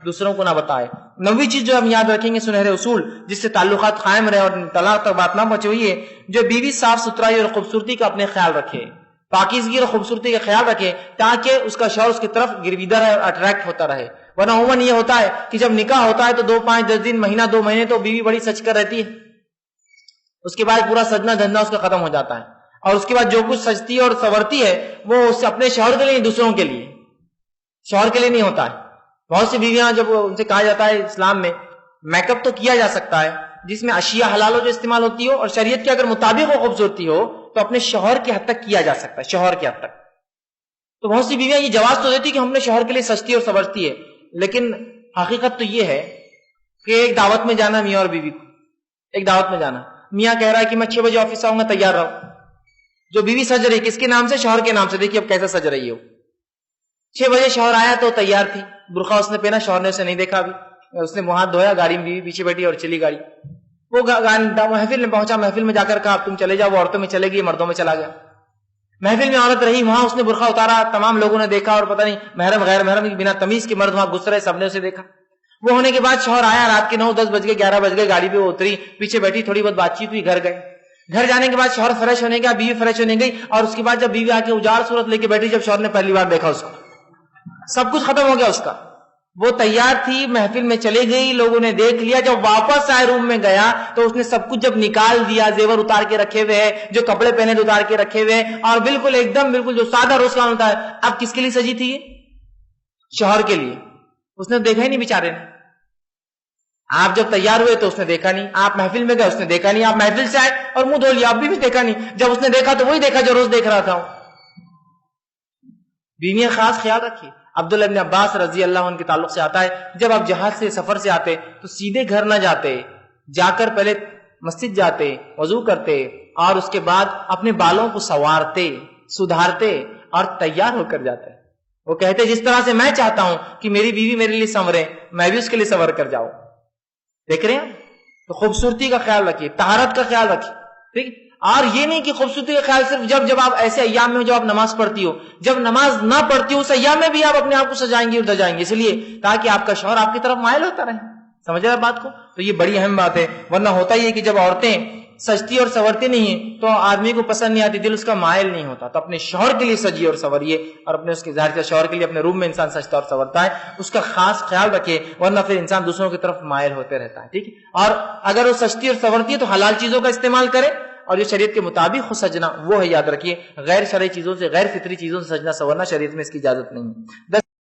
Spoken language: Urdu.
دوسروں کو نہ بتائے. 9ویں چیز جو ہم یاد رکھیں گے سنہرے اصول جس سے تعلقات قائم رہے اور طلاق تک بات نہ پہنچے ہوئی ہے، جو بیوی صاف ستھرائی اور خوبصورتی کا اپنے خیال رکھے، پاکیزگی اور خوبصورتی کا خیال رکھے تاکہ اس کا شوہر اس کی طرف گرویدہ رہے اور اٹریکٹ ہوتا رہے. ورنہ عموماً یہ ہوتا ہے کہ جب نکاح ہوتا ہے تو 2 5 10 دن مہینہ 2 مہینے تو بیوی بڑی سج کر رہتی ہے، اس کے بعد پورا سجنا دھجنا اس کا ختم ہو جاتا ہے، اور اس کے بعد جو کچھ سجتی ہے اور سنورتی ہے وہ اس سے اپنے شوہر کے لیے دوسروں کے لیے، شوہر کے لیے نہیں ہوتا ہے. بہت سی بیویاں جب ان سے کہا جاتا ہے اسلام میں میک اپ تو کیا جا سکتا ہے جس میں اشیاء حلال ہو جو استعمال ہوتی ہو اور شریعت کے اگر مطابق ہو خوبصورتی ہو تو اپنے شوہر کے حد تک کیا جا سکتا ہے، شوہر کے حد تک. تو بہت سی بیویاں یہ جواز تو دیتی کہ ہم نے شوہر کے لیے سجتی اور سنورتی ہے، لیکن حقیقت تو یہ ہے کہ ایک دعوت میں جانا میاں اور بیوی کو، ایک دعوت میں جانا، میاں کہہ رہا ہے کہ میں 6 بجے آفس آؤں گا تیار رہو، جو بیوی سج رہی کس کے نام سے؟ شوہر کے نام سے. دیکھیے اب کیسا سج رہی ہو. 6 بجے شوہر آیا تو تیار تھی، برقع اس نے پہنا، شوہر نے اسے نہیں دیکھا ابھی، اس نے منہ ہاتھ دھویا، گاڑی میں بیوی پیچھے بیٹھی اور چلی گاڑی. وہ محفل میں پہنچا، محفل میں جا کر کہا تم چلے جاؤ، وہ عورتوں میں چلے گئی، مردوں میں چلا گیا. محفل میں عورت رہی، وہاں اس نے برقع اتارا، تمام لوگوں نے دیکھا اور پتہ نہیں محرم غیر محرم بنا تمیز کے مرد وہاں گھس رہے، سب نے اسے دیکھا. وہ ہونے کے بعد شوہر آیا، رات کے 9 10 بج گئے، 11 بج گئے، گاڑی پہ وہ اتری، پیچھے بیٹھی، تھوڑی بہت بات چیت ہوئی، گھر گئے. گھر جانے کے بعد شوہر فریش ہونے گیا، بیوی فریش ہونے گئی، اور اس کے بعد جب بیوی آ کے اجاڑ صورت لے کے بیٹھی، جب شوہر نے پہلی بار دیکھا اس کو، سب کچھ ختم ہو گیا اس کا. وہ تیار تھی، محفل میں چلے گئی، لوگوں نے دیکھ لیا، جب واپس آئے روم میں گیا تو اس نے سب کچھ جب نکال دیا، زیور اتار کے رکھے ہوئے ہیں، جو کپڑے پہنے اتار کے رکھے ہوئے ہیں، اور بالکل ایک دم بالکل جو سادہ روز کا ہوتا ہے. اب کس کے لیے سجی تھی؟ شوہر کے لیے. اس نے دیکھا ہی نہیں بیچارے نے. آپ جب تیار ہوئے تو اس نے دیکھا نہیں، آپ محفل میں گئے اس نے دیکھا نہیں، آپ محفل سے آئے اور منہ دھو لیا، اب بھی دیکھا نہیں. جب اس نے دیکھا تو وہی دیکھا جو روز دیکھ رہا تھا. بیویاں خاص خیال رکھیے. عبداللہ ابن عباس رضی اللہ عنہ کے تعلق سے آتا ہے جب آپ جہاز سے سفر سے آتے تو سیدھے گھر نہ جاتے، جا کر پہلے مسجد جاتے، وضو کرتے، اور اس کے بعد اپنے بالوں کو سنوارتے، سدھارتے اور تیار ہو کر جاتے. وہ کہتے جس طرح سے میں چاہتا ہوں کہ میری بیوی میرے لیے سنورے، میں بھی اس کے لیے سنور کر جاؤں. دیکھ رہے ہیں؟ تو خوبصورتی کا خیال رکھیے، طہارت کا خیال رکھیے. ٹھیک، اور یہ نہیں کہ خوبصورتی کا خیال صرف جب آپ ایسے ایام میں جب آپ نماز پڑھتی ہو، جب نماز نہ پڑھتی ہو اس ایام میں بھی آپ اپنے آپ کو سجائیں گے اور دجائیں گے، اس لیے تاکہ آپ کا شوہر آپ کی طرف مائل ہوتا رہے. سمجھ رہے بات کو؟ تو یہ بڑی اہم بات ہے. ورنہ ہوتا ہی ہے کہ جب عورتیں سجتی اور سنورتی نہیں ہیں تو آدمی کو پسند نہیں آتی، دل اس کا مائل نہیں ہوتا. تو اپنے شوہر کے لیے سجیے اور سنوریے، اور اپنے اس کے ظاہر سے شوہر کے لیے اپنے روم میں انسان سجتا اور سنورتا ہے، اس کا خاص خیال رکھے، ورنہ پھر انسان دوسروں کی طرف مائل ہوتے رہتا ہے. ٹھیک ہے، اور اگر وہ سجتی اور سنورتی ہے تو حلال چیزوں کا استعمال کرے، اور جو شریعت کے مطابق خود سجنا وہ ہے، یاد رکھیے. غیر شرعی چیزوں سے، غیر فطری چیزوں سے سجنا سنورنا شریعت میں اس کی اجازت نہیں ہے.